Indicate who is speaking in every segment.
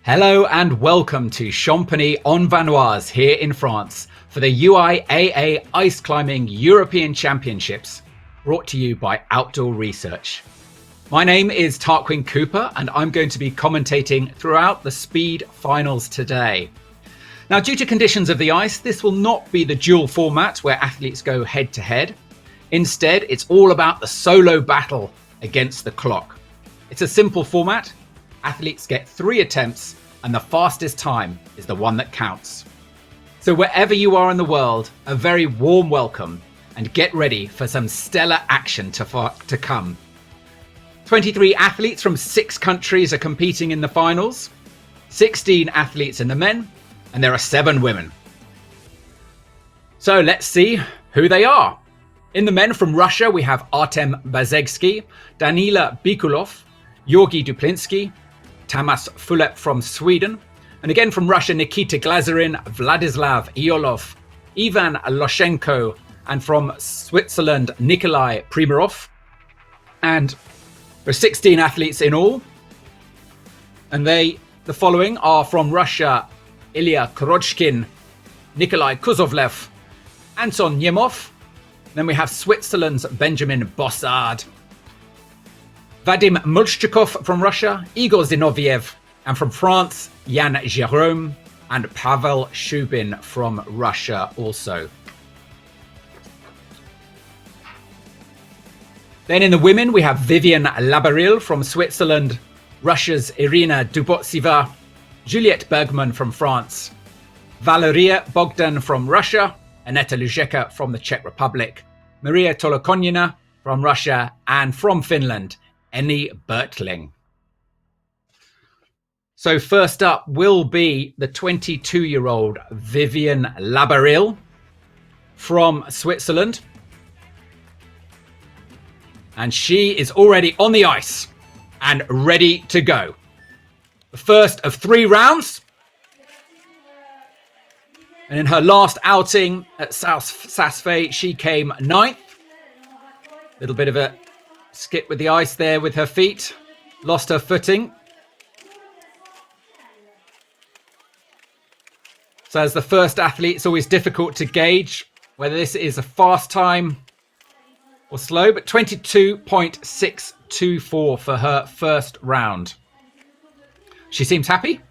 Speaker 1: Hello and welcome to Champagny-en-Vanoise here in France for the UIAA Ice Climbing European Championships, brought to you by Outdoor Research. My name is Tarquin Cooper and I'm going to be commentating throughout the speed finals today. Now, due to conditions of the ice, this will not be the dual format where athletes go head to head. Instead, it's all about the solo battle against the clock. It's a simple format. Athletes get 3 attempts and the fastest time is the one that counts. So wherever you are in the world, a very warm welcome and get ready for some stellar action to come. 23 athletes from 6 countries are competing in the finals, 16 athletes in the men, and there are 7 women. So let's see who they are. In the men from Russia, we have Artem Bazegski, Danila Bikulov, Georgi Duplinsky, Tamas Fulep from Sweden, and again from Russia, Nikita Glazerin, Vladislav Iolov, Ivan Loshenko, and from Switzerland, Nikolai Primarov. And there are 16 athletes in all. And the following are from Russia, Ilya Korochkin, Nikolai Kuzovlev, Anton Yemov. Then we have Switzerland's Benjamin Bossard, Vadim Mulchikov from Russia, Igor Zinoviev, and from France, Yann Jérôme, and Pavel Shubin from Russia also. Then in the women, we have Vivian Labaril from Switzerland, Russia's Irina Dubotseva, Juliette Bergman from France, Valeria Bogdan from Russia, Aneta Luzheka from the Czech Republic, Maria Tolokonina from Russia, and from Finland, Enni Bertling. So first up will be the 22-year-old Vivian Labaril from Switzerland. And she is already on the ice and ready to go. The first of 3 rounds. And in her last outing at Saas-Fee, she came 9th. Little bit of a skip with the ice there with her feet. Lost her footing. So as the first athlete, it's always difficult to gauge whether this is a fast time or slow, but 22.624 for her first round. She seems happy.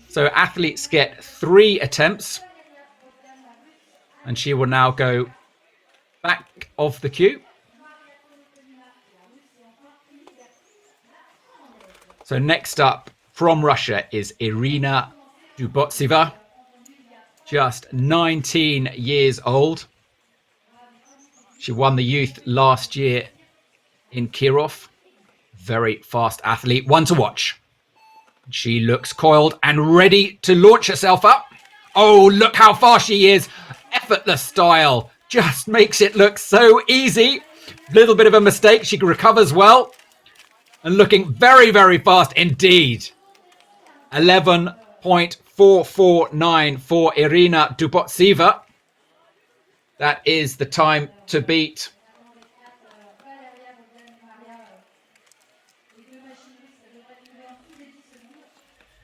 Speaker 1: So athletes get 3 attempts. And she will now go back of the queue. So next up from Russia is Irina Dubotseva, just 19 years old. She won the youth last year in Kirov. Very fast athlete, one to watch. She looks coiled and ready to launch herself up. Oh, look how fast she is. Effortless style. Just makes it look so easy. Little bit of a mistake. She recovers well. And looking very, very fast indeed. 11.449 for Irina Dubotseva. That is the time to beat.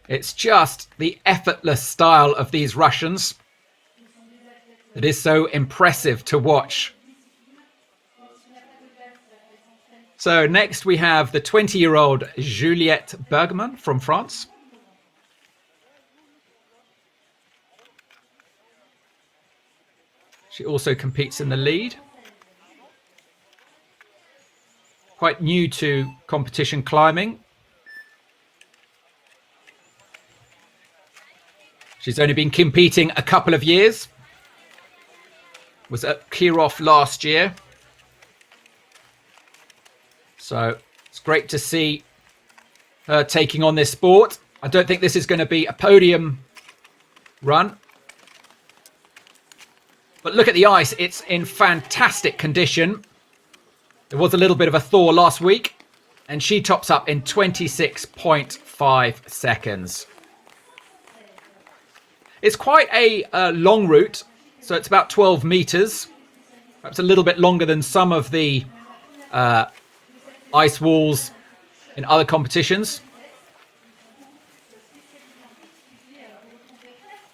Speaker 1: It's just the effortless style of these Russians that is so impressive to watch. So next we have the 20-year-old Juliette Bergman from France. She also competes in the lead. Quite new to competition climbing. She's only been competing a couple of years. Was at Kirov last year. So it's great to see her taking on this sport. I don't think this is going to be a podium run. But look at the ice. It's in fantastic condition. There was a little bit of a thaw last week. And she tops up in 26.5 seconds. It's quite a long route. So it's about 12 meters. Perhaps a little bit longer than some of the ice walls in other competitions.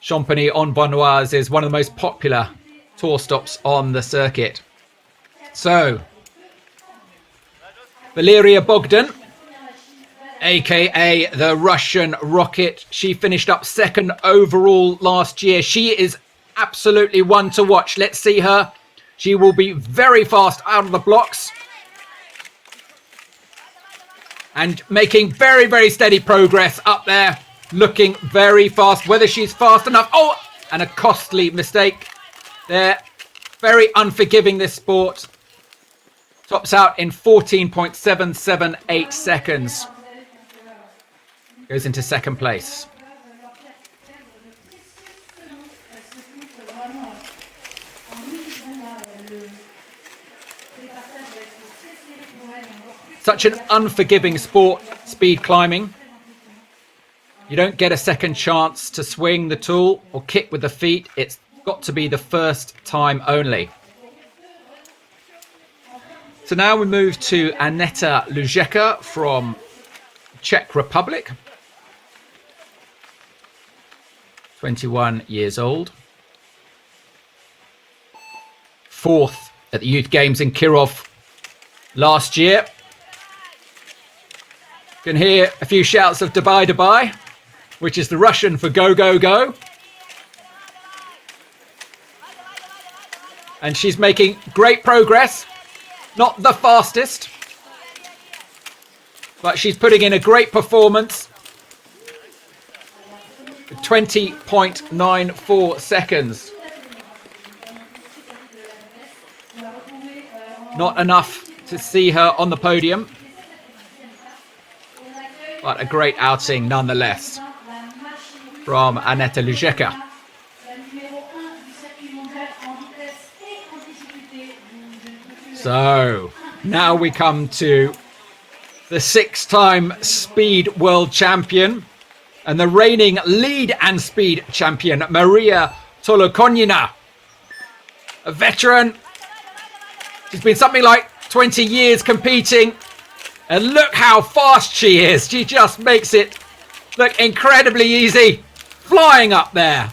Speaker 1: Champagny-en-Vanoise is one of the most popular tour stops on the circuit. So, Valeria Bogdan, aka the Russian Rocket, she finished up second overall last year. She is absolutely one to watch. Let's see her. She will be very fast out of the blocks and making very, very steady progress up there. Looking very fast. Whether she's fast enough. Oh, and a costly mistake there. Very unforgiving, this sport. Tops out in 14.778 seconds. Goes into second place. Such an unforgiving sport, speed climbing. You don't get a second chance to swing the tool or kick with the feet. It's got to be the first time only. So now we move to Aneta Lujeka from Czech Republic. 21 years old. Fourth at the Youth Games in Kirov last year. You can hear a few shouts of Dubai, Dubai, which is the Russian for go, go, go. And she's making great progress. Not the fastest, but she's putting in a great performance. 20.94 seconds. Not enough to see her on the podium, but a great outing nonetheless from Aneta Lujeka. So now we come to the 6-time speed world champion and the reigning lead and speed champion, Maria Tolokonina. A veteran. She's been something like 20 years competing. And look how fast she is. She just makes it look incredibly easy. Flying up there.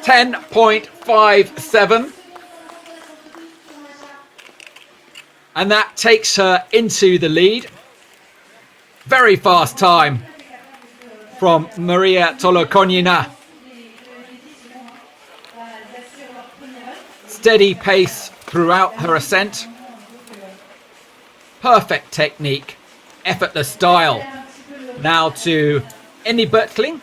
Speaker 1: 10.57. And that takes her into the lead. Very fast time from Maria Tolokonina. Steady pace throughout her ascent. Perfect technique. Effortless style. Now to Annie Bertling.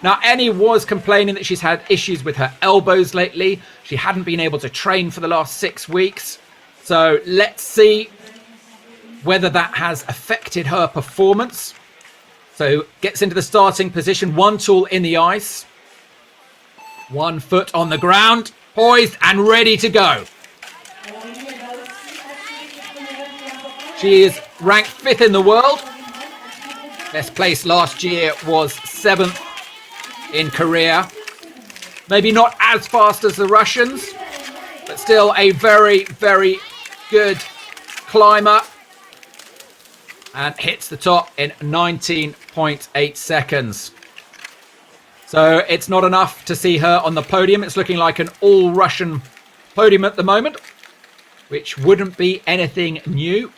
Speaker 1: Now, Annie was complaining that she's had issues with her elbows lately. She hadn't been able to train for the last 6 weeks. So let's see whether that has affected her performance. So gets into the starting position, one tool in the ice, 1 foot on the ground, poised and ready to go. She is ranked 5th in the world. Best place last year was 7th in Korea. Maybe not as fast as the Russians, but still a very, very good climber. And hits the top in 19.8 seconds. So it's not enough to see her on the podium. It's looking like an all-Russian podium at the moment, which wouldn't be anything new.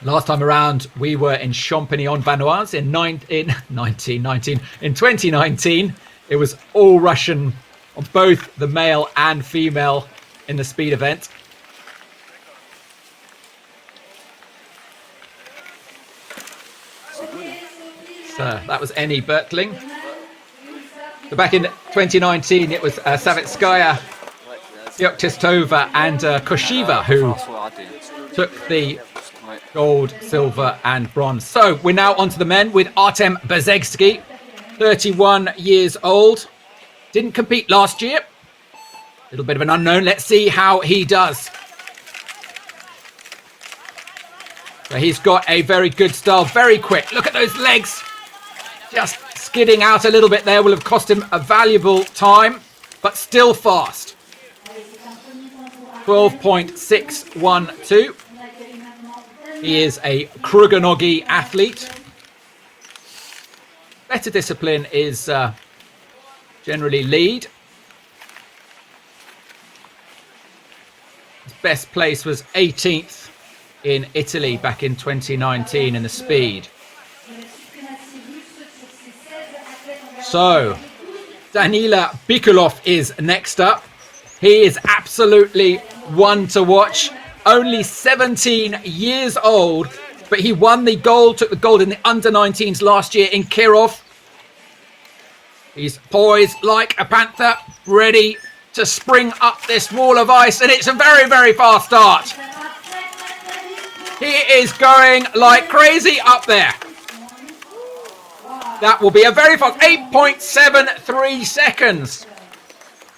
Speaker 1: Last time around, we were in Champagny-en-Vanoise in 2019. It was all Russian on both the male and female in the speed event. So that was Annie Bertling. So back in 2019, it was Savitskaya, Yoktistova and Kosheva who took the gold, silver and bronze. So we're now on to the men with Artem Bezegsky, 31 years old. Didn't compete last year. A little bit of an unknown. Let's see how he does. So he's got a very good style, very quick. Look at those legs. Just skidding out a little bit there will have cost him a valuable time, but still fast. 12.612. He is a Kruganogi athlete. Better discipline is generally lead. His best place was 18th in Italy back in 2019 in the speed. So, Danila Bikulov is next up. He is absolutely one to watch. Only 17 years old, but he won the gold, took the gold in the under-19s last year in Kirov. He's poised like a panther, ready to spring up this wall of ice, and it's a very, very fast start. He is going like crazy up there. That will be a very fast 8.73 seconds.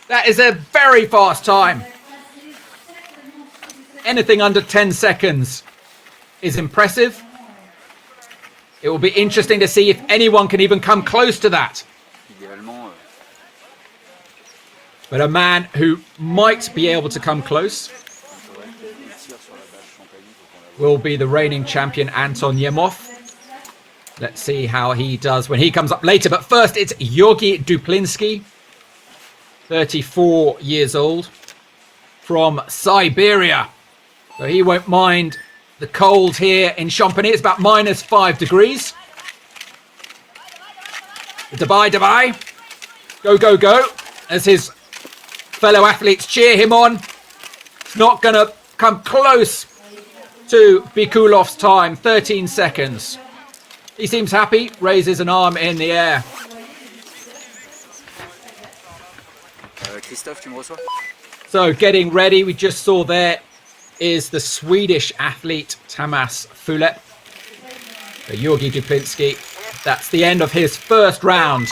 Speaker 1: That is a very fast time. Anything under 10 seconds is impressive. It will be interesting to see if anyone can even come close to that. But a man who might be able to come close will be the reigning champion, Anton Yemov. Let's see how he does when he comes up later. But first, it's Georgi Duplinsky, 34 years old, from Siberia. So he won't mind the cold here in Champagny. It's about -5 degrees. Dubai, Dubai. Go, go, go. As his fellow athletes cheer him on. It's not going to come close to Bikulov's time. 13 seconds. He seems happy. Raises an arm in the air.
Speaker 2: Christophe, tu me reçois?
Speaker 1: So getting ready. We just saw there is the Swedish athlete Tamas Fulep. Georgi Duplinsky. That's the end of his first round.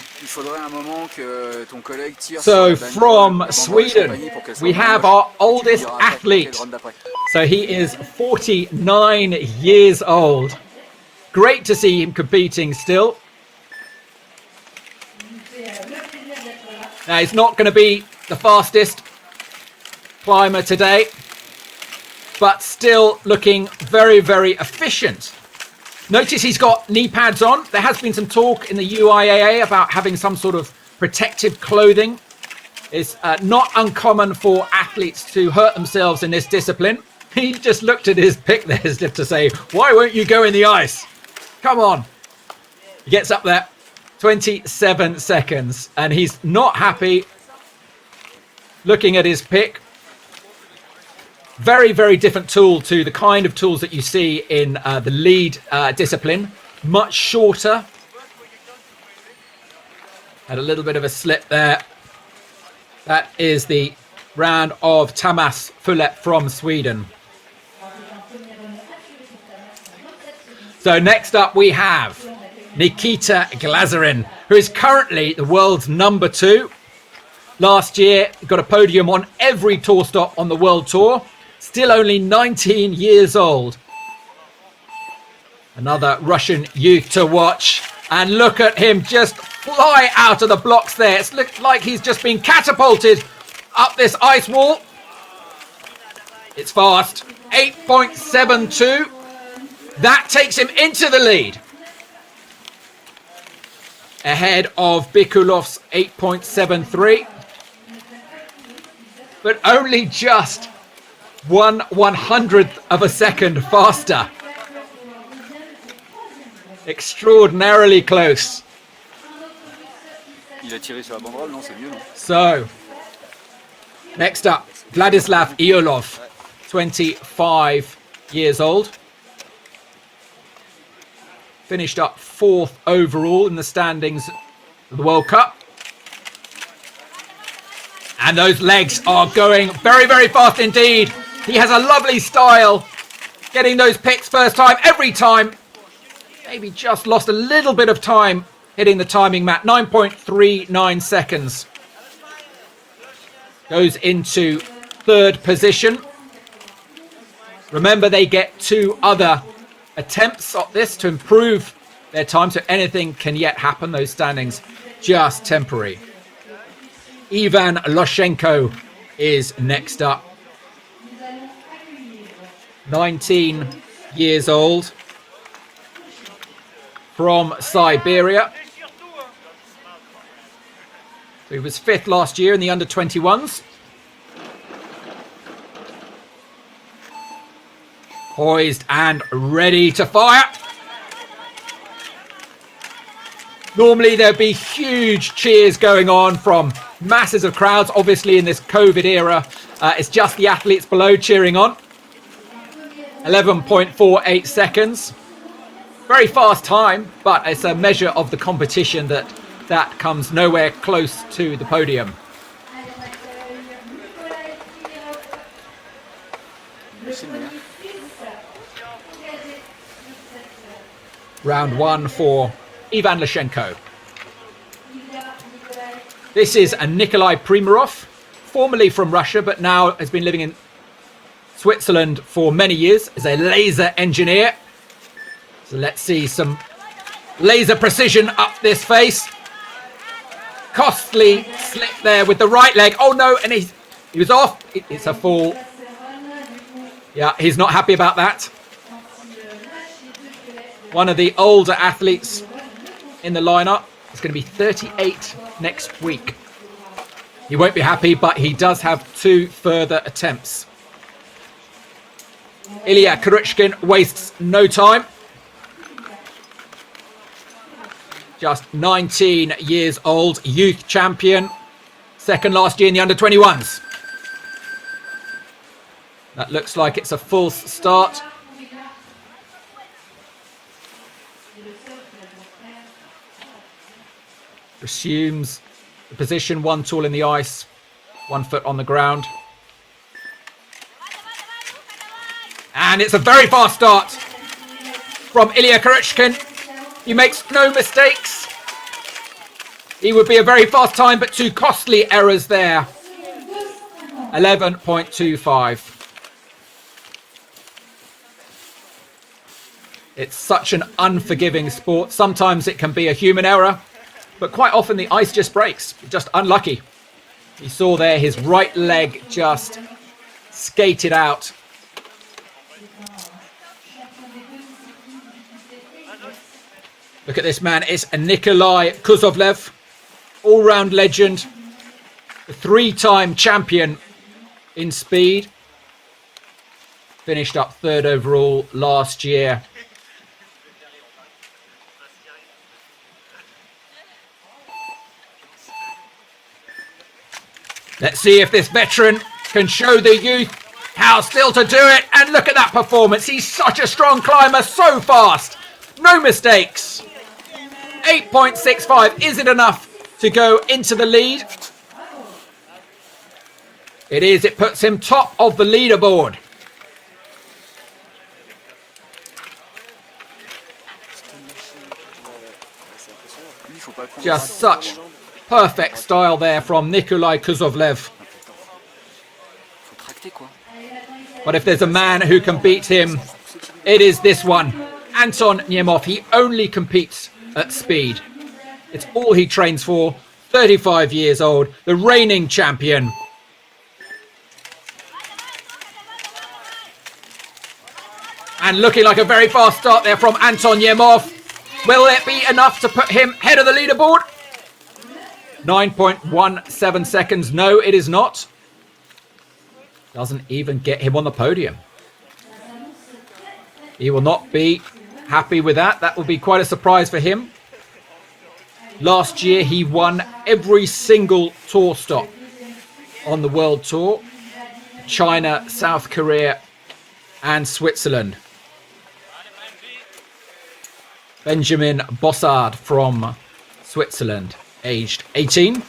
Speaker 1: So from Sweden, we have our oldest athlete. So he is 49 years old. Great to see him competing still. Now, he's not going to be the fastest climber today, but still looking very, very efficient. Notice he's got knee pads on. There has been some talk in the UIAA about having some sort of protective clothing. It's not uncommon for athletes to hurt themselves in this discipline. He just looked at his pick there as if to say, why won't you go in the ice? Come on. He gets up there. 27 seconds. And he's not happy looking at his pick. Very, very different tool to the kind of tools that you see in the lead discipline. Much shorter. Had a little bit of a slip there. That is the round of Tamas Fulep from Sweden. So next up we have Nikita Glazerin, who is currently the world's number 2. Last year, got a podium on every tour stop on the World Tour. Still only 19 years old. Another Russian youth to watch. And look at him just fly out of the blocks there. It's looked like he's just been catapulted up this ice wall. It's fast. 8.72. That takes him into the lead. Ahead of Bikulov's 8.73. But only just 1/100th of a second faster. Extraordinarily close.
Speaker 2: Il a tiré sur la banderole, non, c'est mieux, non?
Speaker 1: So, next up, Vladislav Iolov, 25 years old. Finished up 4th overall in the standings of the World Cup. And those legs are going very, very fast indeed. He has a lovely style. Getting those picks first time, every time. Maybe just lost a little bit of time hitting the timing mat. 9.39 seconds. Goes into 3rd position. Remember, they get 2 other attempts at this to improve their time, so anything can yet happen. Those standings just temporary. Ivan Loshenko is next up. 19 years old. From Siberia. He was 5th last year in the under-21s. Poised and ready to fire. Normally there'd be huge cheers going on from masses of crowds. Obviously in this COVID era, it's just the athletes below cheering on. 11.48 seconds. Very fast time, but it's a measure of the competition that comes nowhere close to the podium. Round 1 for Ivan Lashenko. This is a Nikolai Primarov, formerly from Russia, but now has been living in Switzerland for many years as a laser engineer. So let's see some laser precision up this face. Costly slip there with the right leg. Oh no, and he was off. It's a fall. Yeah, he's not happy about that. One of the older athletes in the lineup is going to be 38 next week. He won't be happy, but he does have 2 further attempts. Ilya Kuruchkin wastes no time. Just 19 years old, youth champion. 2nd last year in the under-21s. That looks like it's a false start. Resumes the position, 1 tool in the ice, 1 foot on the ground. And it's a very fast start from Ilya Kuruchkin. He makes no mistakes. He would be a very fast time, but 2 costly errors there. 11.25. It's such an unforgiving sport. Sometimes it can be a human error, but quite often the ice just breaks. Just unlucky. You saw there his right leg just skated out. Look at this man. It's Nikolai Kuzovlev, all-round legend, the 3-time champion in speed. Finished up 3rd overall last year. Let's see if this veteran can show the youth how still to do it. And look at that performance. He's such a strong climber, so fast. No mistakes. 8.65. Is it enough to go into the lead? It is. It puts him top of the leaderboard. Just such perfect style there from Nikolai Kuzovlev. But if there's a man who can beat him, it is this one, Anton Nemov. He only competes at speed. It's all he trains for. 35 years old, the reigning champion. And looking like a very fast start there from Anton Nemov. Will it be enough to put him head of the leaderboard? 9.17 seconds. No, it is not. Doesn't even get him on the podium. He will not be happy with that. That will be quite a surprise for him. Last year, he won every single tour stop on the World Tour. China, South Korea, and Switzerland. Benjamin Bossard from Switzerland, aged 18.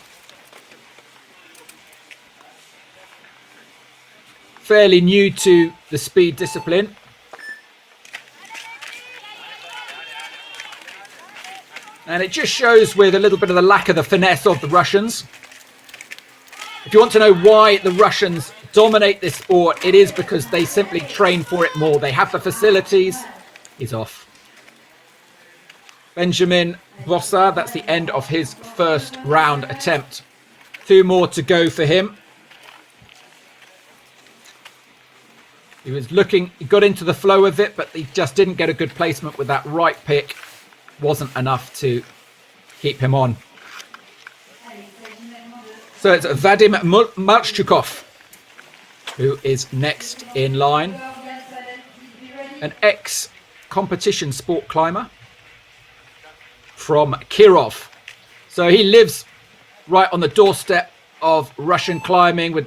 Speaker 1: Fairly new to the speed discipline. And it just shows with a little bit of the lack of the finesse of the Russians. If you want to know why the Russians dominate this sport, it is because they simply train for it more. They have the facilities. He's off. Benjamin Bossard, that's the end of his first round attempt. 2 more to go for him. He was looking, he got into the flow of it, but he just didn't get a good placement with that right pick. Wasn't enough to keep him on. So it's Vadim Marchukov who is next in line. An ex-competition sport climber from Kirov. So he lives right on the doorstep of Russian climbing.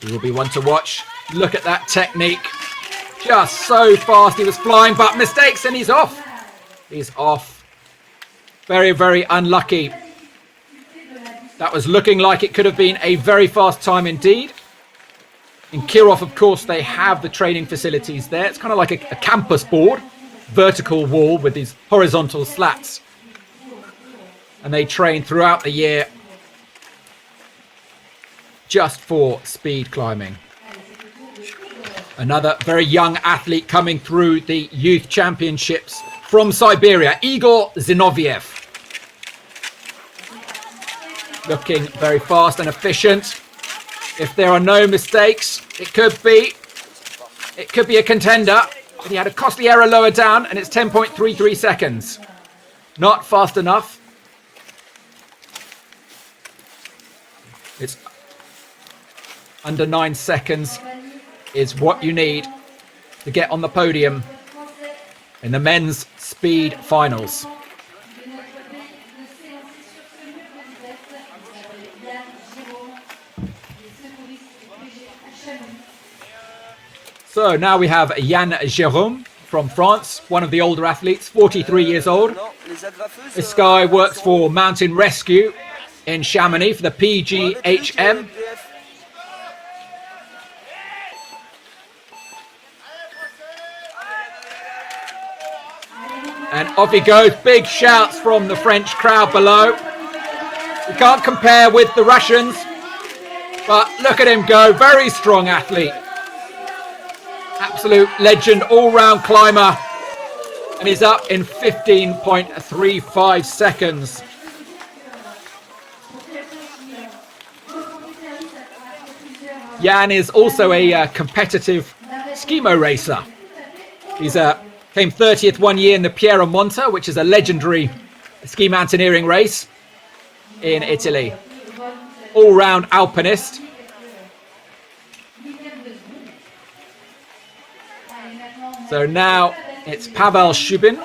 Speaker 1: He will be one to watch. Look at that technique. Just so fast. He was flying, but mistakes, and he's off. He's off. Very, very unlucky. That was looking like it could have been a very fast time indeed. In Kirov, of course, they have the training facilities there. It's kind of like a campus board, vertical wall with these horizontal slats. And they train throughout the year just for speed climbing. Another very young athlete coming through the youth championships from Siberia, Igor Zinoviev. Looking very fast and efficient. If there are no mistakes, it could be a contender. But he had a costly error lower down, and it's 10.33 seconds. Not fast enough. It's under 9 seconds is what you need to get on the podium in the men's speed finals. So now we have Yann Jérôme from France, one of the older athletes, 43 years old. This guy works for Mountain Rescue in Chamonix for the PGHM. And off he goes. Big shouts from the French crowd below. You can't compare with the Russians, but look at him go. Very strong athlete. Absolute legend, all-round climber. And he's up in 15.35 seconds. Jan is also a competitive skimo racer. He's came 30th one year in the Piemonte, which is a legendary ski mountaineering race in Italy. All-round alpinist. So now it's Pavel Shubin,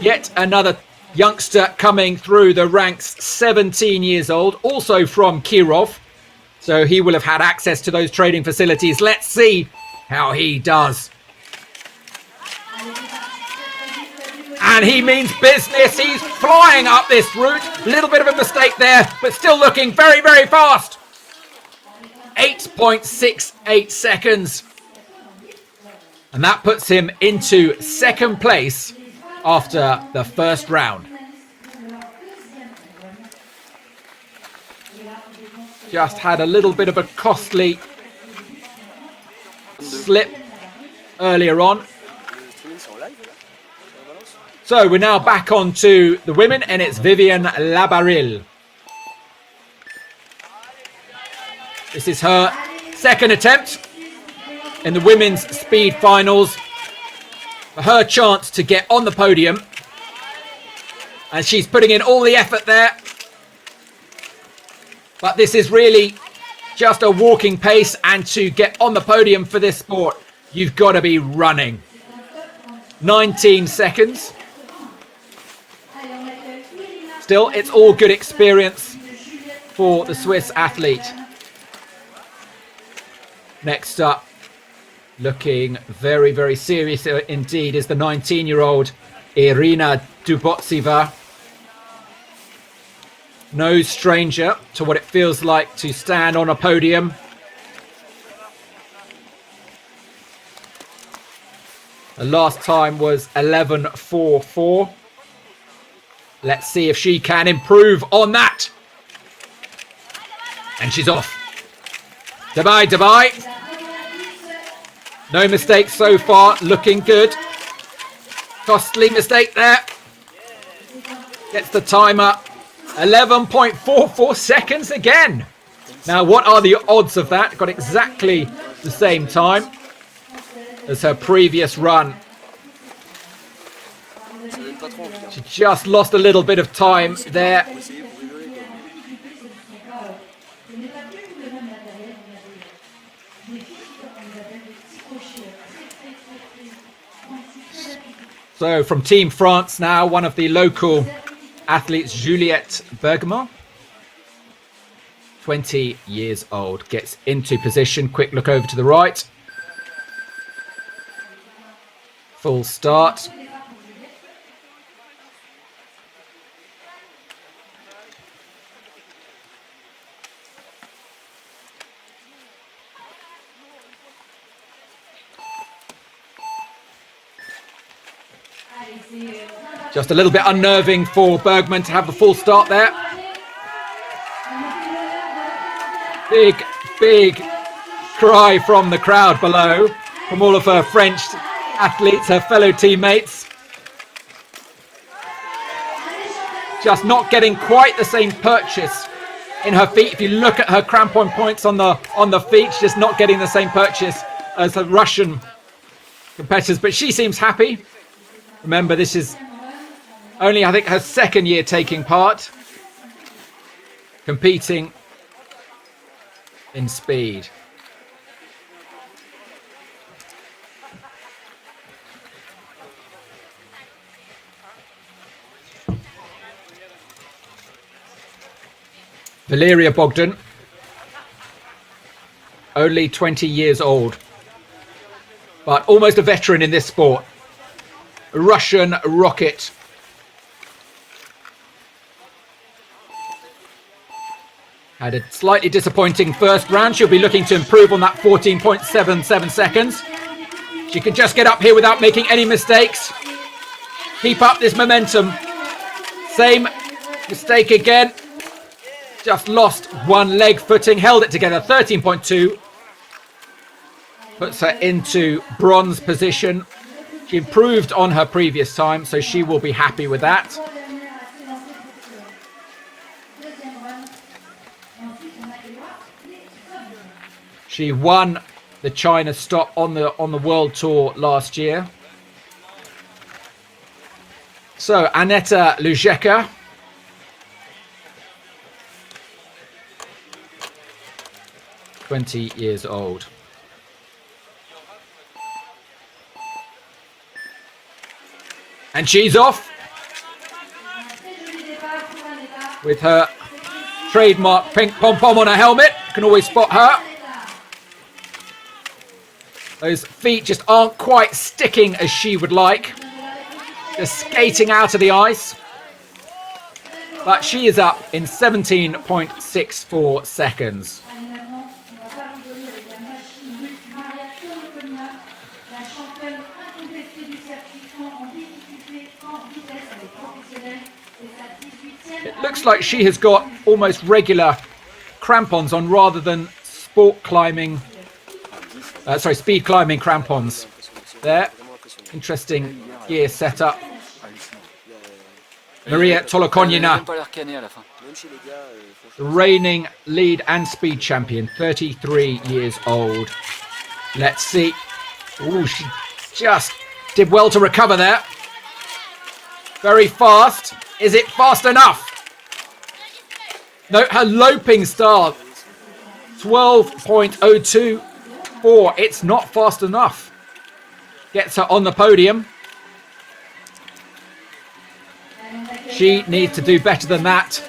Speaker 1: yet another youngster coming through the ranks, 17 years old, also from Kirov. So he will have had access to those training facilities. Let's see how he does. And he means business. He's flying up this route. A little bit of a mistake there, but still looking very, very fast. 8.68 seconds. And that puts him into second place after the first round. Just had a little bit of a costly slip earlier on. So we're now back on to the women, and it's Vivienne Labarille. This is her second attempt in the women's speed finals. For her chance to get on the podium. And she's putting in all the effort there. But this is really just a walking pace, and to get on the podium for this sport, you've got to be running. 19 seconds. Still, it's all good experience for the Swiss athlete. Next up, looking very, very serious indeed, is the 19-year-old Irina Dubotseva. No stranger to what it feels like to stand on a podium. The last time was 11.44. Let's see if she can improve on that. And she's off. Dubai. No mistakes so far. Looking good. Costly mistake there. Gets the timer. 11.44 seconds again. Now, what are the odds of that? Got exactly the same time as her previous run. She just lost a little bit of time there. So from Team France now, one of the local athletes, Juliette Bergman, 20 years old, gets into position. Quick look over to the right. Full start. Just a little bit unnerving for Bergman to have the full start there. Big cry from the crowd below, from all of her French athletes, her fellow teammates. Just not getting quite the same purchase in her feet. If you look at her crampon points on the feet, she's just not getting the same purchase as the Russian competitors, but she seems happy. Remember, this is only, I think, her second year taking part, competing in speed. Valeria Bogdan, only 20 years old, but almost a veteran in this sport. A Russian rocket. Had a slightly disappointing first round. She'll be looking to improve on that 14.77 seconds. She can just get up here without making any mistakes. Keep up this momentum. Same mistake again. Just lost one leg footing. Held it together. 13.2. Puts her into bronze position. She improved on her previous time, so she will be happy with that. She won the China stop on the World Tour last year. So Aneta Lujeka. (20 years old). And she's off with her trademark pink pom-pom on her helmet. You can always spot her. Those feet just aren't quite sticking as she would like. Just skating out of the ice. But she is up in 17.64 seconds. It looks like she has got almost regular crampons on rather than speed climbing crampons. There, interesting gear setup. Maria Tolokonina, the reigning lead and speed champion, 33 years old. Let's see. Ooh, she just did well to recover there. Very fast. Is it fast enough? No, her loping start, 12.024. It's not fast enough. Gets her on the podium. She needs to do better than that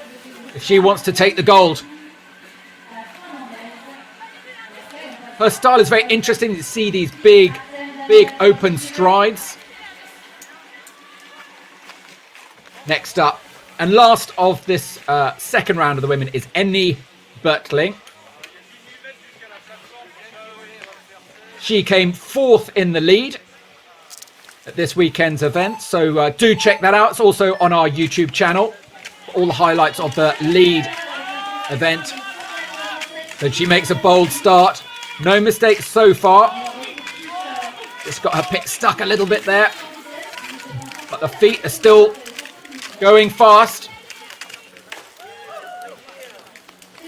Speaker 1: if she wants to take the gold. Her style is very interesting to see these big open strides. Next up, and last of this second round of the women, is Enni Bertling. She came fourth in the lead at this weekend's event, so do check that out. It's also on our YouTube channel, all the highlights of the lead event. So she makes a bold start. No mistakes so far. Just got her pick stuck a little bit there, but the feet are still going fast.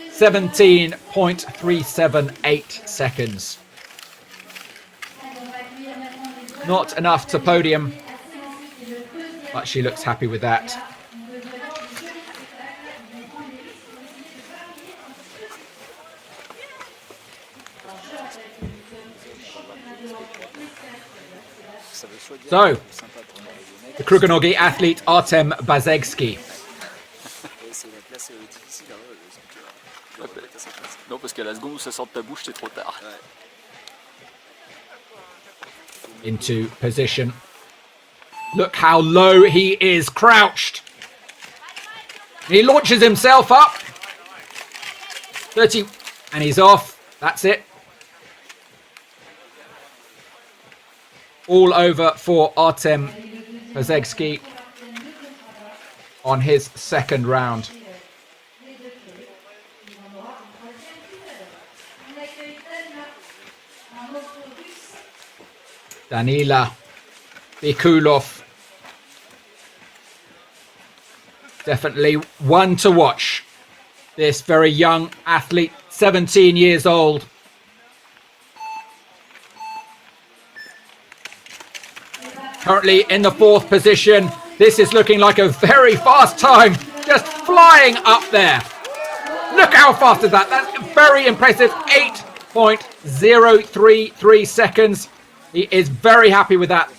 Speaker 1: 17.378 seconds. Not enough to podium, but she looks happy with that. So, the Kruganogi athlete Artem Bazegski.
Speaker 2: Non, parce qu'à la seconde où ça sort de ta bouche, c'est trop tard.
Speaker 1: Into position. Look how low he is crouched. He launches himself up. 30, and he's off. That's it. All over for Artem Bazegski on his second round. Danila Bikulov. Definitely one to watch. This very young athlete, 17 years old. Currently in the 4th position. This is looking like a very fast time. Just flying up there. Look how fast is that. That's very impressive. 8.033 seconds. He is very happy with that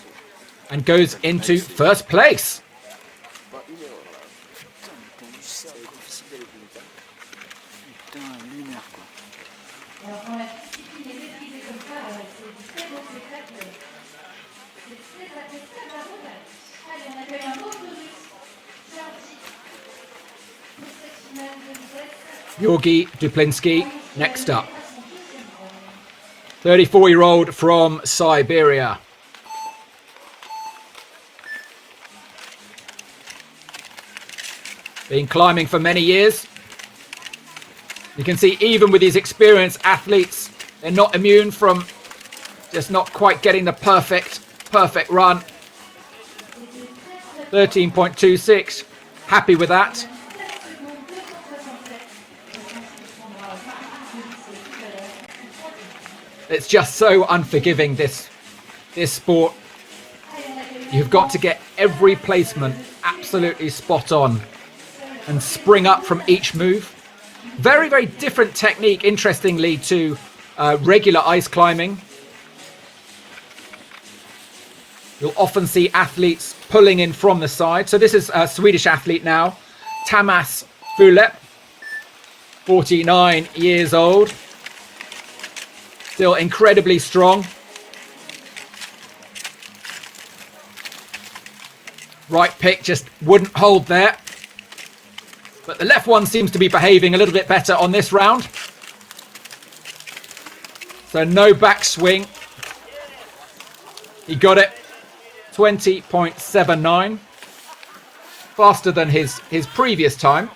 Speaker 1: and goes into first place. Georgi Duplinsky next up. 34-year-old from Siberia. Been climbing for many years. You can see even with these experienced athletes, they're not immune from just not quite getting the perfect run. 13.26. Happy with that. It's just so unforgiving, this sport. You've got to get every placement absolutely spot on and spring up from each move. Very, very different technique, interestingly, to regular ice climbing. You'll often see athletes pulling in from the side. So this is a Swedish athlete now, Tamas Fulep, 49 years old. Still incredibly strong. Right pick just wouldn't hold there. But the left one seems to be behaving a little bit better on this round. So no backswing. He got it. 20.79. Faster than his previous time.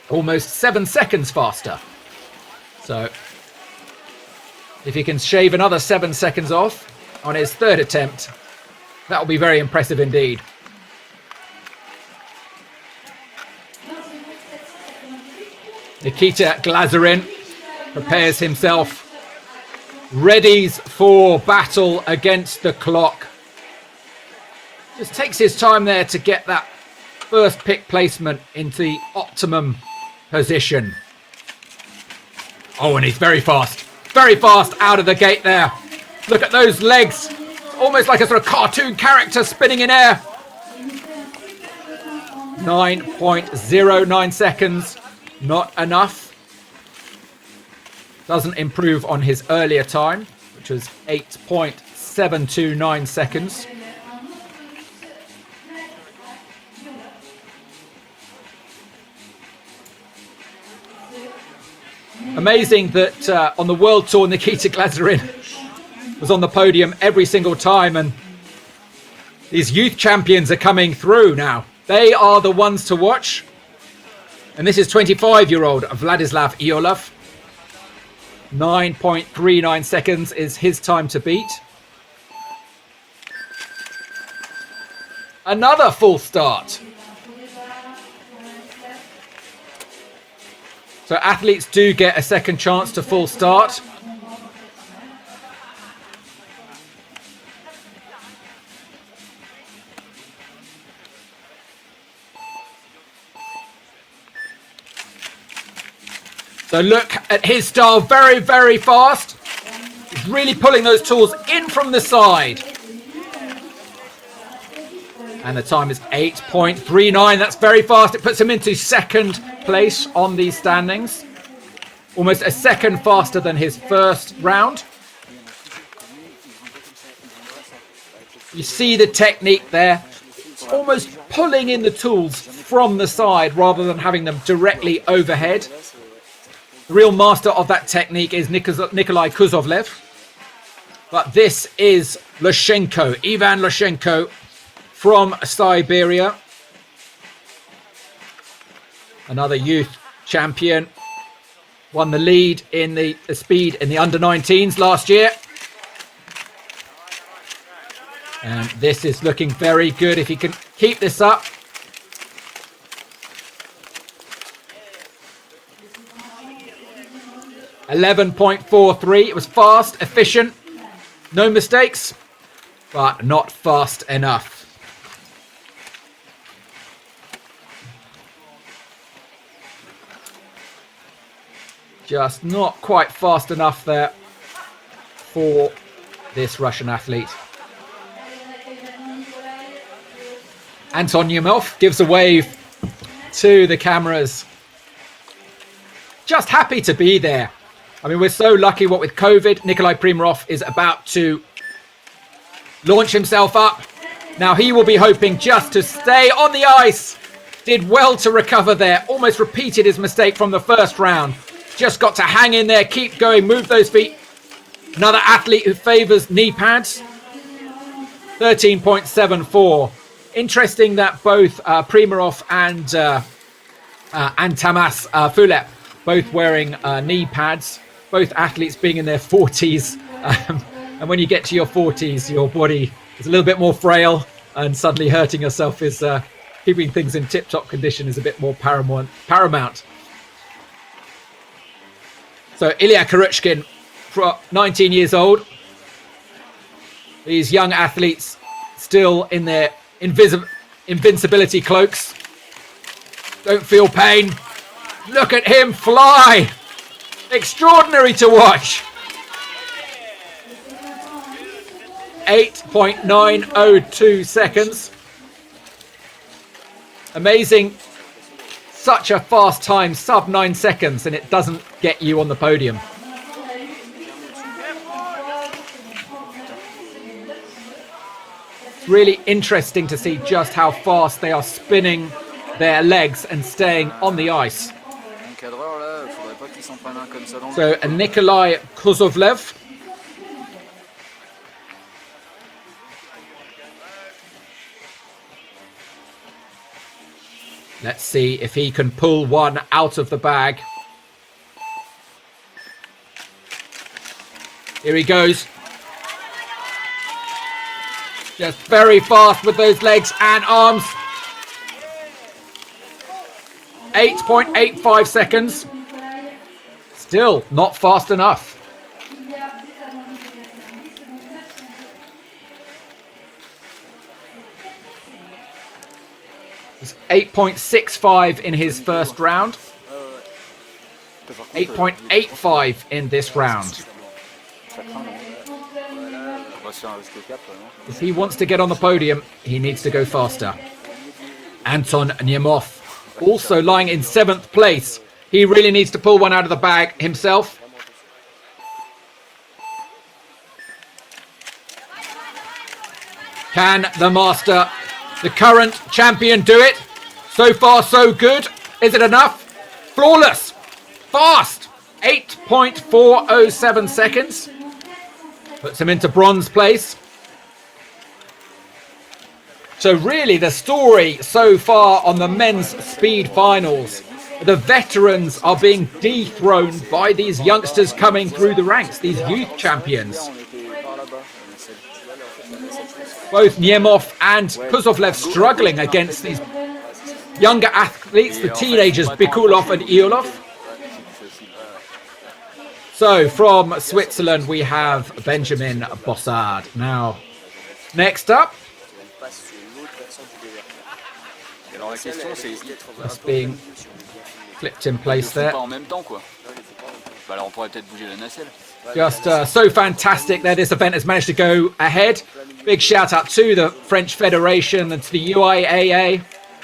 Speaker 1: Almost 7 seconds faster. So if he can shave another 7 seconds off on his third attempt, that will be very impressive indeed. Nikita Glazerin prepares himself, readies for battle against the clock. Just takes his time there to get that first pick placement into the optimum position. Oh, and he's very fast out of the gate there. Look at those legs. Almost like a sort of cartoon character spinning in air. 9.09 seconds. Not enough. Doesn't improve on his earlier time, which was 8.729 seconds. Amazing that on the World Tour, Nikita Glazerin was on the podium every single time, and these youth champions are coming through now. They are the ones to watch. And this is 25-year-old Vladislav Iolov. 9.39 seconds is his time to beat. Another full start. So athletes do get a second chance to full start. So look at his style, very, very fast. He's really pulling those tools in from the side. And the time is 8.39. That's very fast. It puts him into second place on these standings. Almost a second faster than his first round. You see the technique there. Almost pulling in the tools from the side rather than having them directly overhead. The real master of that technique is Nikolai Kuzovlev. But this is Lushenko, Ivan Lushenko from Siberia. Another youth champion. Won the lead in the speed in the under-19s last year. And this is looking very good if he can keep this up. .43. It was fast, efficient, no mistakes, but not fast enough. Just not quite fast enough there for this Russian athlete. Anton Yemov gives a wave to the cameras. Just happy to be there. I mean, we're so lucky what with COVID. Nikolai Primarov is about to launch himself up. Now he will be hoping just to stay on the ice. Did well to recover there. Almost repeated his mistake from the first round. Just got to hang in there, keep going, move those feet. Another athlete who favours knee pads. 13.74. Interesting that both Primarov and Tamas Fulep both wearing knee pads. Both athletes being in their 40s. And when you get to your 40s, your body is a little bit more frail, and suddenly hurting yourself is keeping things in tip-top condition is a bit more paramount. So Ilya Kuruchkin, 19 years old. These young athletes still in their invincibility cloaks. Don't feel pain. Look at him fly. Extraordinary to watch. 8.902 seconds. Amazing. Such a fast time, sub 9 seconds, and it doesn't get you on the podium. It's really interesting to see just how fast they are spinning their legs and staying on the ice. So Nikolai Kuzovlev. Let's see if he can pull one out of the bag. Here he goes. Just very fast with those legs and arms. 8.85 seconds. Still not fast enough. It's 8.65 in his first round. 8.85 in this round. If he wants to get on the podium, he needs to go faster. Anton Nemov, also lying in 7th place. He really needs to pull one out of the bag himself. Can the master, the current champion, do it? So far, so good. Is it enough? Flawless. Fast. 8.407 seconds. Puts him into bronze place. So really the story so far on the men's speed finals, the veterans are being dethroned by these youngsters coming through the ranks, these youth champions. Both Nemov and Kuzovlev struggling against these younger athletes, the teenagers Bikulov and Iolov. So from Switzerland we have Benjamin Bossard. Now, next up. That's being flipped in place there. Just so fantastic that this event has managed to go ahead. Big shout out to the French Federation and to the UIAA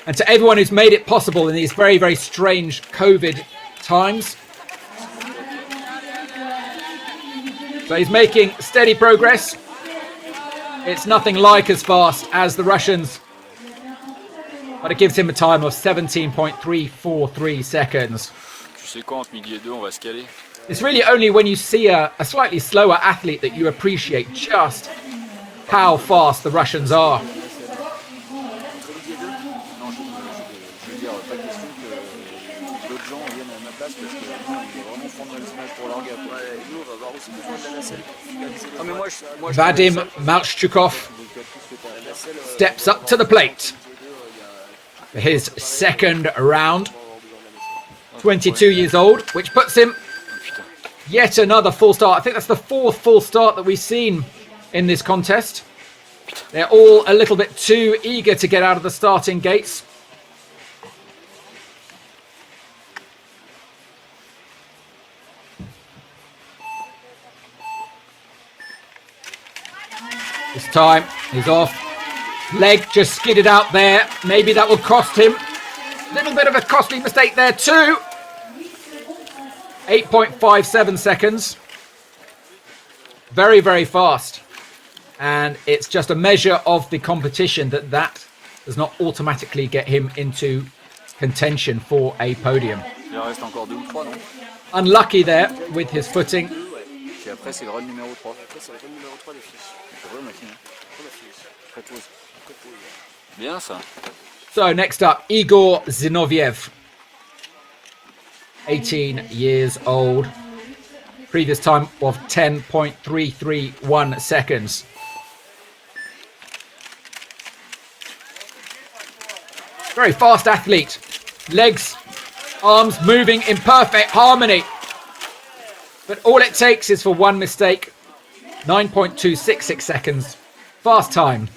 Speaker 1: and to everyone who's made it possible in these very, very strange COVID times. So he's making steady progress. It's nothing like as fast as the Russians, but it gives him a time of 17.343 seconds.
Speaker 2: Tu sais quoi, entre midi et deux, on va se caler.
Speaker 1: It's really only when you see a slightly slower athlete that you appreciate just how fast the Russians are.
Speaker 2: Non, je veux dire, pas question que d'autres gens viennent à ma place parce que nous, on est vraiment prendre les images pour leur gars. Nous, on va avoir aussi besoin de la nacelle. Ah, mais moi,
Speaker 1: Vadim Malchukov steps up to the plate for his second round. 22 years old, which puts him yet another full start. I think that's the fourth full start that we've seen in this contest. They're all a little bit too eager to get out of the starting gates. This time he's off. Leg just skidded out there. Maybe that will cost him. A little bit of a costly mistake there too. 8.57 seconds. Very, very fast. And it's just a measure of the competition that does not automatically get him into contention for a podium.
Speaker 2: Il en reste encore 2 ou 3, non?
Speaker 1: Unlucky there with his footing.
Speaker 2: Puis après, c'est le run numéro 3. Après, c'est le run numéro 3 des filles. C'est vrai, on a fini. On a fini. Après pause. Bien ça.
Speaker 1: So next up, Igor Zinoviev. 18 years old. Previous time of 10.331 seconds. Very fast athlete. Legs, arms moving in perfect harmony. But all it takes is for one mistake. 9.266 seconds. Fast time.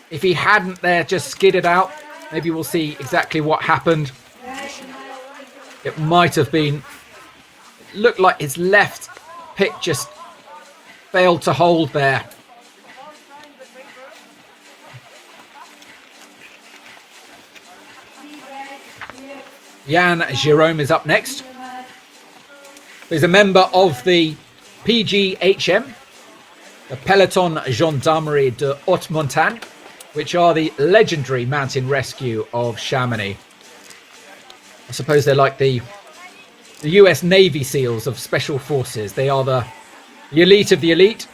Speaker 1: If he hadn't there just skidded out, maybe we'll see exactly what happened. It might have been, it looked like his left pick just failed to hold there. Jan Jerome is up next. He's a member of the PGHM, the Peloton Gendarmerie de Haute Montagne, which are the legendary mountain rescue of Chamonix. I suppose they're like the US Navy SEALs of special forces. They are the elite of the elite.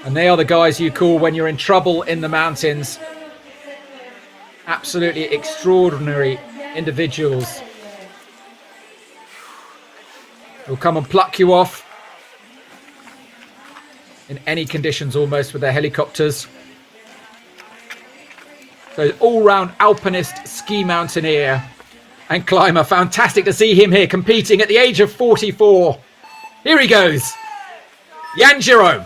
Speaker 1: And they are the guys you call when you're in trouble in the mountains. Absolutely extraordinary individuals who'll come and pluck you off in any conditions almost with their helicopters. So all-round alpinist, ski mountaineer and climber. Fantastic to see him here competing at the age of 44. Here he goes. Jan Jerome.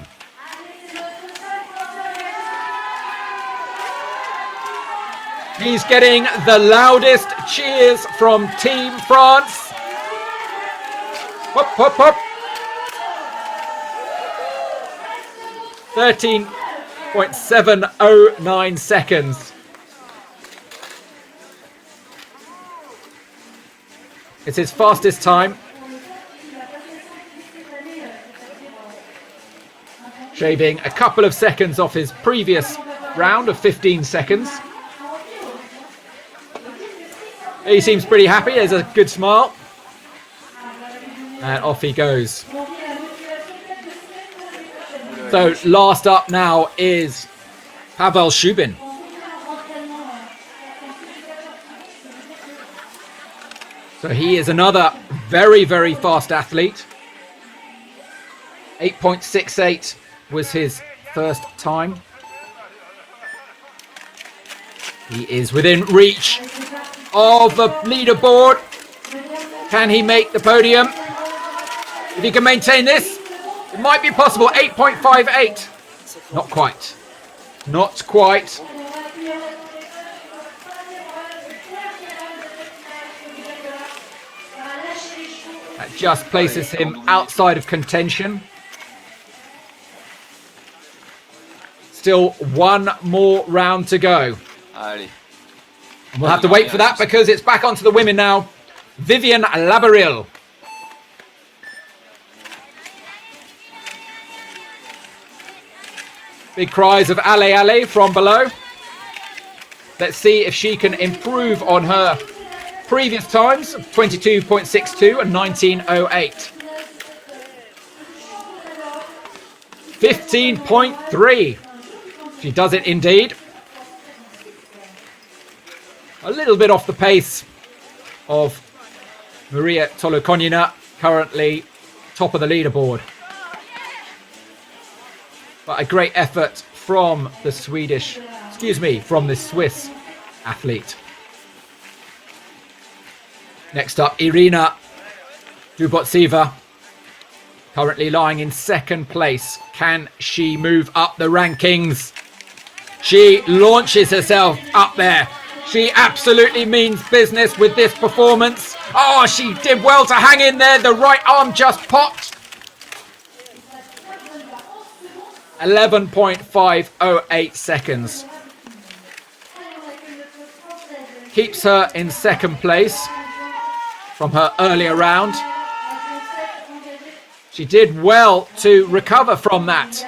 Speaker 1: He's getting the loudest cheers from Team France. Hop, hop, hop. 13.709 seconds. It's his fastest time. Shaving a couple of seconds off his previous round of 15 seconds. He seems pretty happy. There's a good smile. And off he goes. So last up now is Pavel Shubin. So he is another very, very fast athlete. 8.68 was his first time. He is within reach of the leaderboard. Can he make the podium? If he can maintain this, it might be possible. 8.58. Not quite. Not quite. At just places him outside of contention. Still one more round to go.
Speaker 2: Allez.
Speaker 1: And we'll have to wait for that because it's back onto the women now. Vivian Labaril. Big cries of allez, allez from below. Let's see if she can improve on her previous times of 22.62 and 19.08. 15.3. She does it indeed. A little bit off the pace of Maria Tolokonina, currently top of the leaderboard. But a great effort from the from the Swiss athlete. Next up, Irina Dubotseva, currently lying in second place. Can she move up the rankings? She launches herself up there. She absolutely means business with this performance. Oh, she did well to hang in there. The right arm just popped. 11.508 seconds. Keeps her in second place from her earlier round. She did well to recover from that.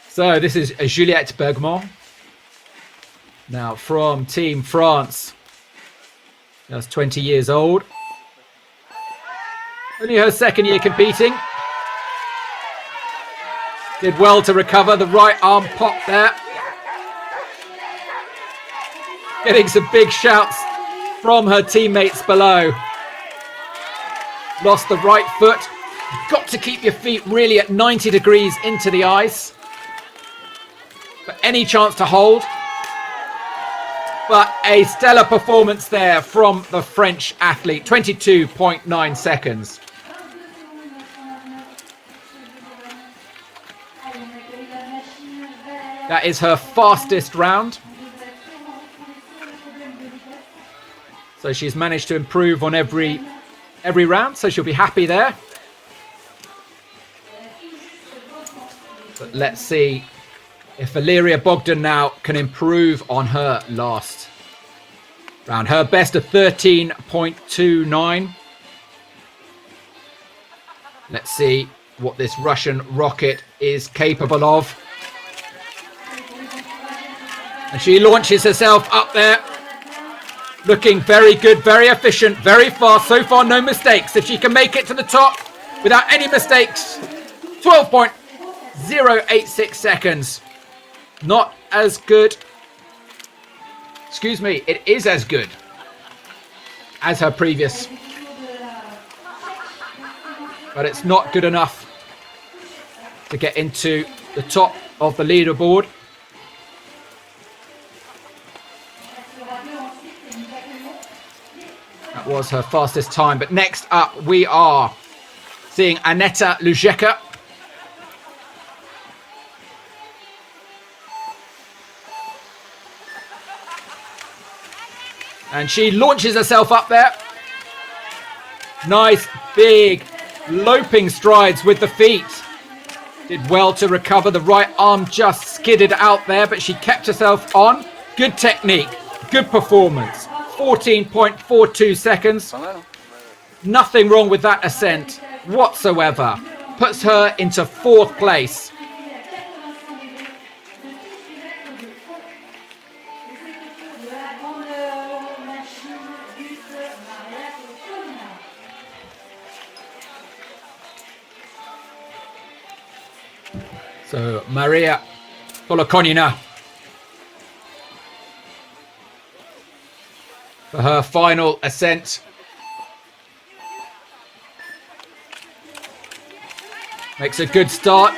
Speaker 1: So this is Juliette Bergmont. Now from Team France. Just 20 years old. Only her second year competing. Did well to recover. The right arm pop there. Getting some big shouts from her teammates below. Lost the right foot. Got to keep your feet really at 90 degrees into the ice. But any chance to hold. But a stellar performance there from the French athlete. 22.9 seconds. That is her fastest round. So she's managed to improve on every round. So she'll be happy there. But let's see if Valeria Bogdan now can improve on her last round. Her best of 13.29. Let's see what this Russian rocket is capable of. And she launches herself up there. Looking very good, very efficient, very fast. So far, no mistakes. If she can make it to the top without any mistakes, 12.086 seconds. Not as good. Excuse me, it is as good as her previous. But it's not good enough to get into the top of the leaderboard. That was her fastest time. But next up, we are seeing Aneta Lujeka. And she launches herself up there. Nice, big, loping strides with the feet. Did well to recover. The right arm just skidded out there, but she kept herself on. Good technique, good performance. 14.42 seconds. Nothing wrong with that ascent whatsoever. Puts her into fourth place. So Maria Tolokonina for her final ascent. Makes a good start.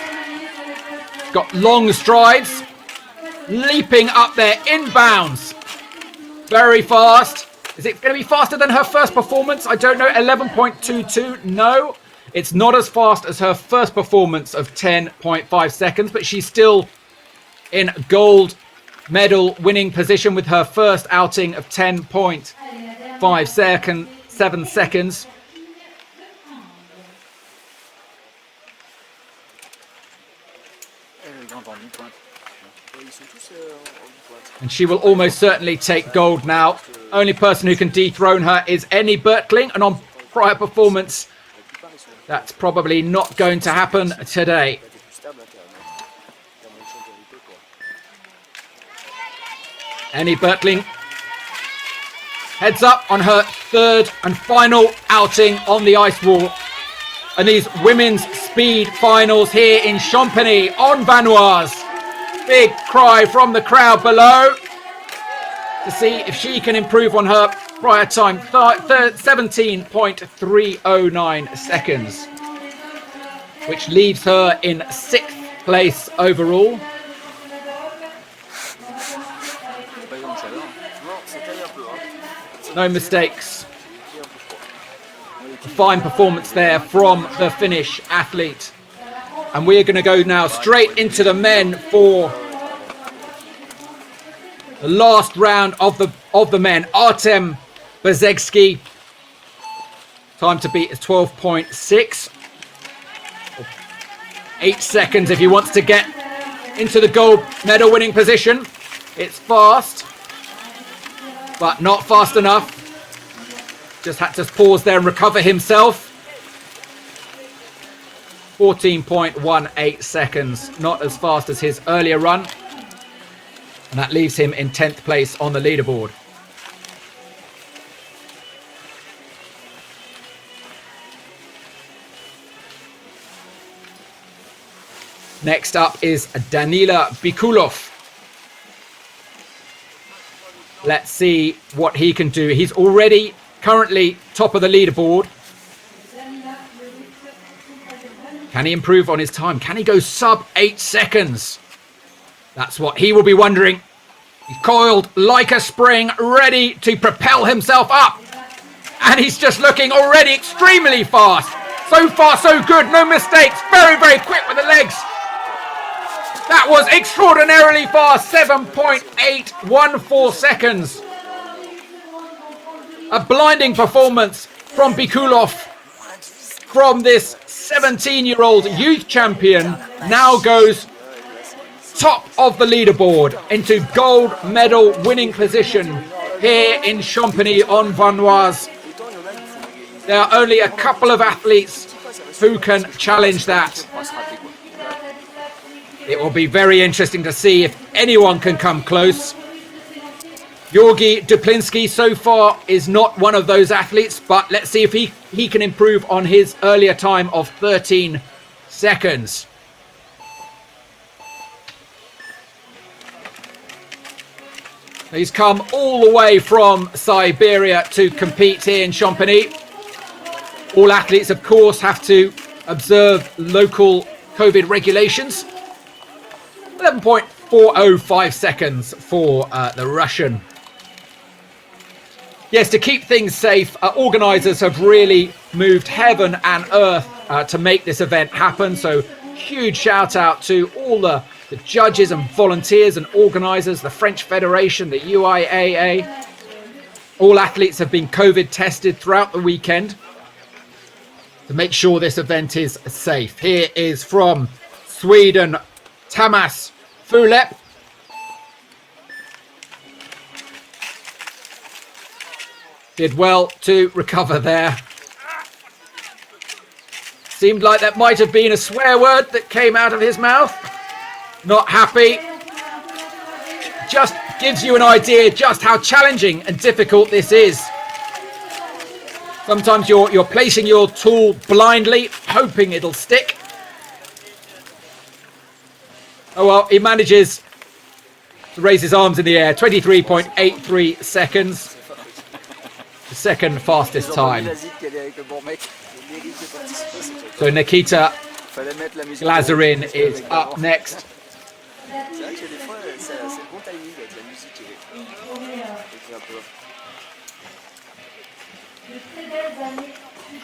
Speaker 1: Got long strides. Leaping up there inbounds. Very fast. Is it going to be faster than her first performance? I don't know. 11.22. No. It's not as fast as her first performance of 10.5 seconds, but she's still in gold medal winning position with her first outing of 7 seconds. And she will almost certainly take gold now. Only person who can dethrone her is Annie Bertling, and on prior performance, that's probably not going to happen today. Annie Bertling heads up on her third and final outing on the ice wall. And these women's speed finals here in Champagny-en-Vanoise. Big cry from the crowd below to see if she can improve on her prior time, 17.309 seconds, which leaves her in 6th place overall. No mistakes. A fine performance there from the Finnish athlete. And we are going to go now straight into the men for the last round of the men. Artem Bezegski. Time to beat is 12.6. 8 seconds if he wants to get into the gold medal winning position. It's fast, but not fast enough. Just had to pause there and recover himself. 14.18 seconds, not as fast as his earlier run. And that leaves him in 10th place on the leaderboard. Next up is Danila Bikulov. Let's see what he can do. He's already currently top of the leaderboard. Can he improve on his time? Can he go sub 8 seconds? That's what he will be wondering. He's coiled like a spring, ready to propel himself up. And he's just looking already extremely fast. So far, so good. No mistakes. Very, very quick with the legs. That was extraordinarily fast. 7.814 seconds. A blinding performance from Bikulov. From this 17-year-old youth champion, now goes top of the leaderboard into gold medal winning position here in Champagny-en-Vanoise. There are only a couple of athletes who can challenge that. It will be very interesting to see if anyone can come close. Georgi Duplinsky so far is not one of those athletes, but let's see if he can improve on his earlier time of 13 seconds. He's come all the way from Siberia to compete here in Champagny. All athletes, of course, have to observe local COVID regulations. 11.405 seconds for the Russian. Yes, to keep things safe, organisers have really moved heaven and earth to make this event happen. So huge shout out to all the judges and volunteers and organisers, the French Federation, the UIAA. All athletes have been COVID tested throughout the weekend to make sure this event is safe. Here is from Sweden, Tamas Fulep. Did well to recover there. Seemed like that might have been a swear word that came out of his mouth. Not happy. Just gives you an idea just how challenging and difficult this is. Sometimes you're placing your tool blindly, hoping it'll stick. Oh well, he manages to raise his arms in the air. 23.83 seconds. The second fastest time. So Nikita Glazerin is up next.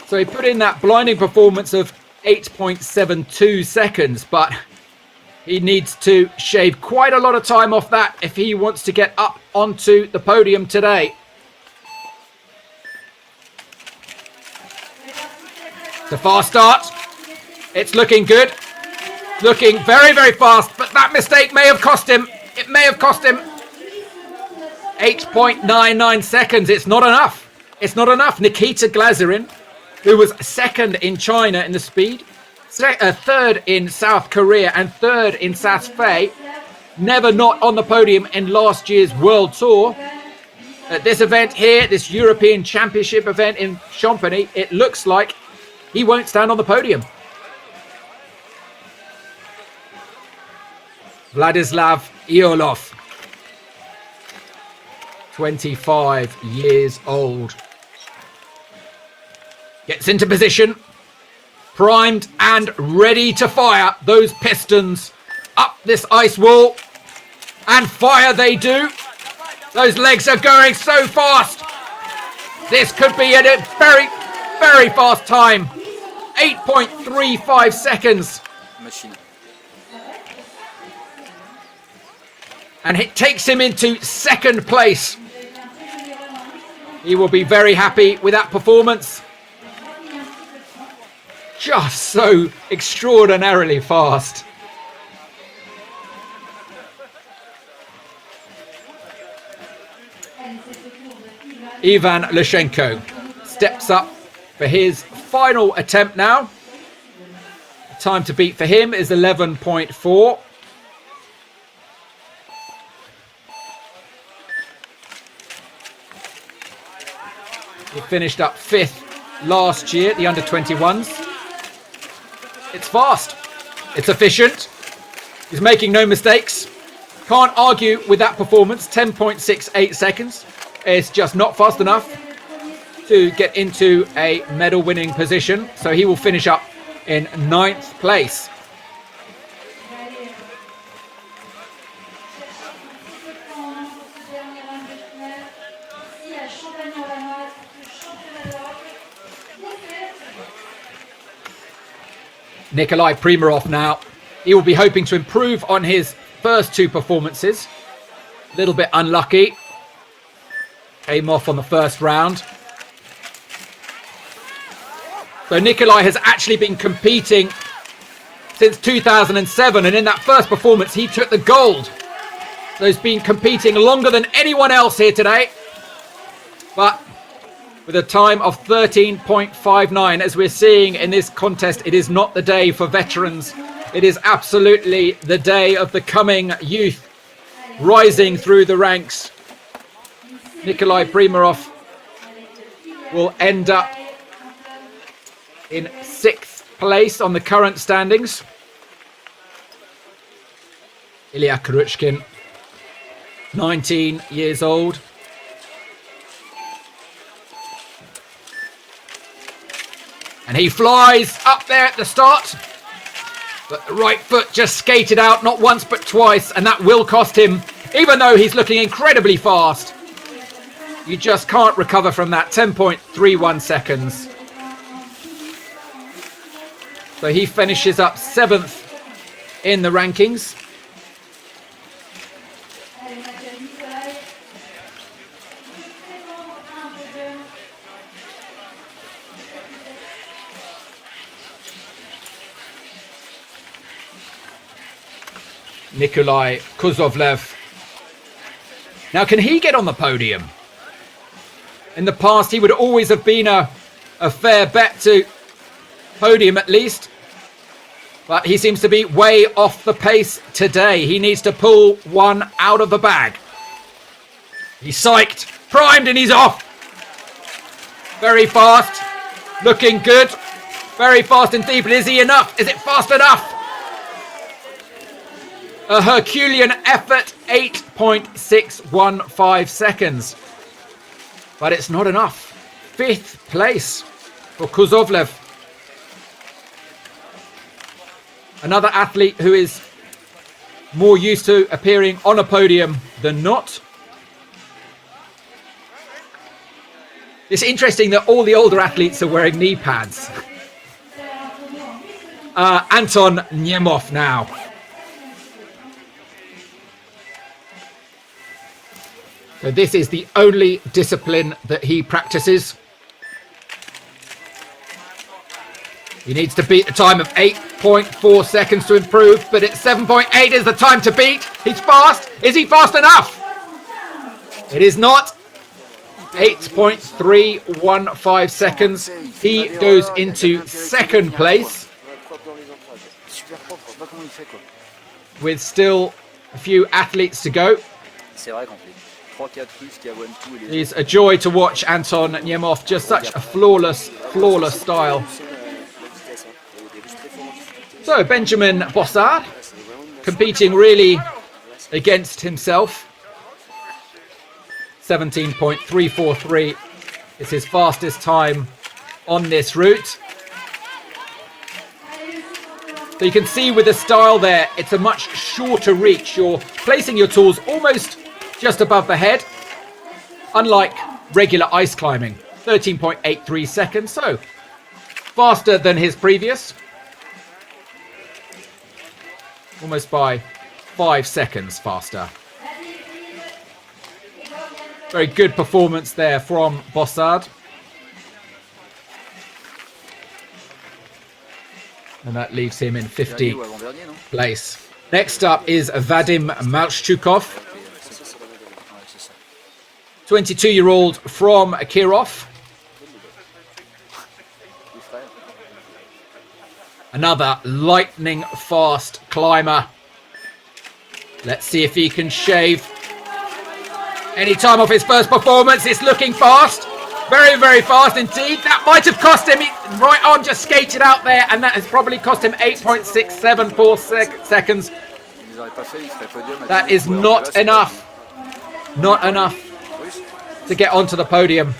Speaker 1: So he put in that blinding performance of 8.72 seconds, but he needs to shave quite a lot of time off that if he wants to get up onto the podium today. It's a fast start. It's looking good. Looking very, very fast, but that mistake may have cost him. It may have cost him 8.99 seconds. It's not enough. It's not enough. Nikita Glazerin, who was second in China in the speed, third in South Korea and third in Saas-Fee, never not on the podium in last year's World Tour. At this event here, this European Championship event in Champagny, it looks like he won't stand on the podium. Vladislav Iolov, 25 years old. Gets into position, primed and ready to fire those pistons up this ice wall. And fire they do. Those legs are going so fast. This could be at a very, very fast time. 8.35 seconds.
Speaker 2: Machine.
Speaker 1: And it takes him into second place. He will be very happy with that performance. Just so extraordinarily fast. Ivan Lushenko steps up for his final attempt now. The time to beat for him is 11.4. He finished up 5th last year at the under-21s. It's fast. It's efficient. He's making no mistakes. Can't argue with that performance. 10.68 seconds. It's just not fast enough to get into a medal-winning position. So he will finish up in 9th place. Nikolai Primarov now. He will be hoping to improve on his first two performances. A little bit unlucky. Came off on the first round. So Nikolai has actually been competing since 2007. And in that first performance, he took the gold. So he's been competing longer than anyone else here today. But with a time of 13.59, as we're seeing in this contest, it is not the day for veterans. It is absolutely the day of the coming youth rising through the ranks. Nikolai Primarov will end up in 6th place on the current standings. Ilya Kuruchkin, 19 years old. And he flies up there at the start. But the right foot just skated out, not once but twice. And that will cost him, even though he's looking incredibly fast. You just can't recover from that. 10.31 seconds. So he finishes up 7th in the rankings. Nikolai Kuzovlev. Now, can he get on the podium? In the past, he would always have been a fair bet to podium at least. But he seems to be way off the pace today. He needs to pull one out of the bag. He's psyched, primed, and he's off. Very fast, looking good. Very fast indeed, but is he enough? Is it fast enough? A Herculean effort, 8.615 seconds. But it's not enough. 5th place for Kuzovlev. Another athlete who is more used to appearing on a podium than not. It's interesting that all the older athletes are wearing knee pads. Anton Nemov now. So this is the only discipline that he practices. He needs to beat a time of 8.4 seconds to improve, but it's 7.8 is the time to beat. He's fast. Is he fast enough? It is not. 8.315 seconds. He goes into second place with still a few athletes to go. It's a joy to watch Anton Nemov, just such a flawless style. So Benjamin Bossard competing really against himself. 17.343 is his fastest time on this route. So you can see with the style there, it's a much shorter reach. You're placing your tools almost just above the head, unlike regular ice climbing. 13.83 seconds, so faster than his previous. Almost by 5 seconds faster. Very good performance there from Bossard. And that leaves him in 15th place. Next up is Vadim Malchukov. 22-year-old from Kirov. Another lightning fast climber. Let's see if he can shave any time off his first performance. It's looking fast. Very, very fast indeed. That might have cost him. Right arm just skated out there, and that has probably cost him 8.674 seconds. That is not enough. Not enough to get onto the podium.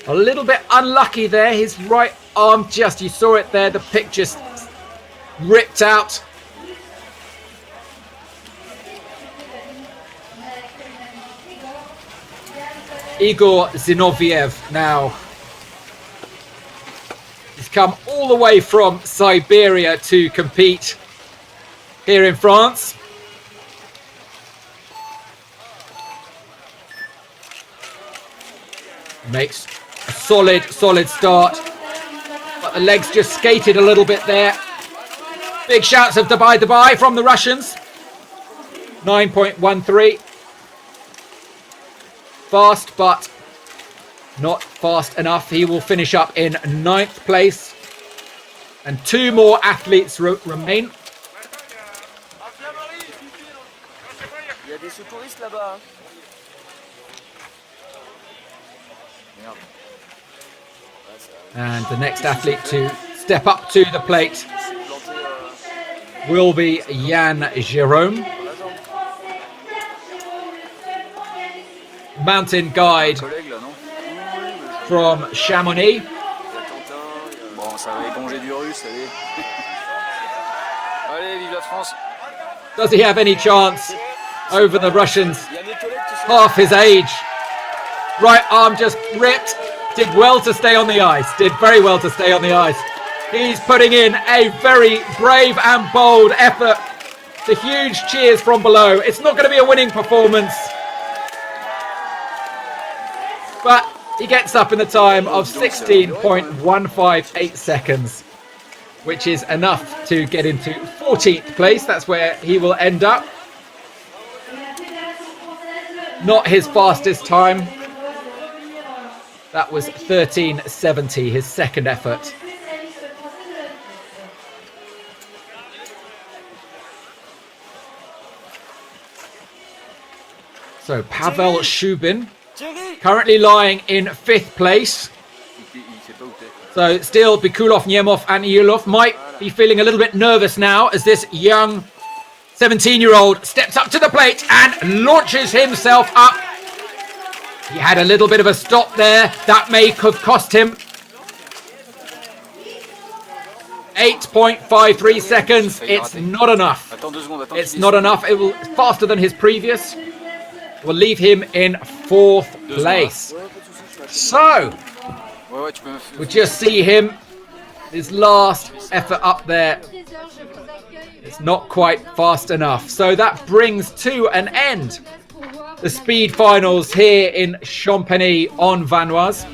Speaker 1: A little bit unlucky there. His right arm just, you saw it there, the pick just ripped out. Igor Zinoviev now. He's come all the way from Siberia to compete here in France. Makes a solid start. But the legs just skated a little bit there. Big shouts of Dubai from the Russians. 9.13. Fast, but not fast enough. He will finish up in 9th place. And 2 more athletes remain. And the next athlete to step up to the plate will be Yann Jérôme. Mountain guide from Chamonix. Does he have any chance over the Russians? Half his age. Right arm just ripped. Did well to stay on the ice. Did very well to stay on the ice. He's putting in a very brave and bold effort. The huge cheers from below. It's not going to be a winning performance. But he gets up in the time of 16.158 seconds, which is enough to get into 14th place. That's where he will end up. Not his fastest time. That was 13.70, his second effort. So Pavel Shubin, currently lying in 5th place. So still Bikulov, Nemov and Yulov might be feeling a little bit nervous now as this young 17-year-old steps up to the plate and launches himself up. He had a little bit of a stop there. That may have cost him 8.53 seconds. It's not enough. It's not enough. It will faster than his previous. Will leave him in 4th place. So
Speaker 2: Ouais, tu peux me faire.
Speaker 1: We'll just see him. His last effort up there. It's not quite fast enough. So that brings to an end the speed finals here in Champagny-en-Vanoise.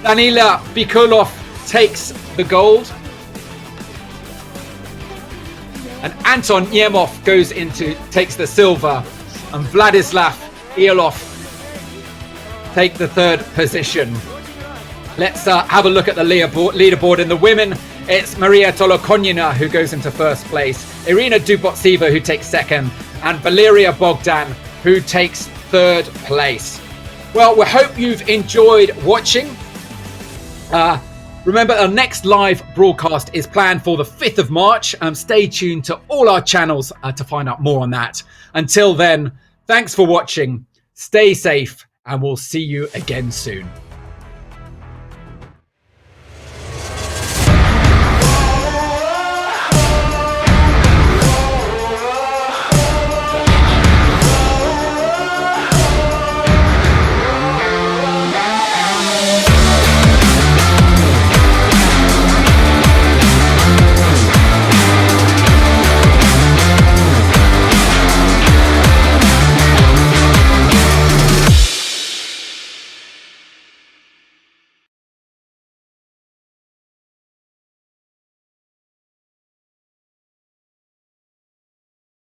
Speaker 1: Danila Bikolov takes the gold. And Anton Niemov takes the silver. And Vladislav Iolov take the third position. Let's have a look at the leaderboard. In the women, it's Maria Tolokonina who goes into first place, Irina Dubotseva who takes second, and Valeria Bogdan who takes third place. Well, we hope you've enjoyed watching. Remember, our next live broadcast is planned for the 5th of March. Stay tuned to all our channels to find out more on that. Until then, thanks for watching. Stay safe, and we'll see you again soon.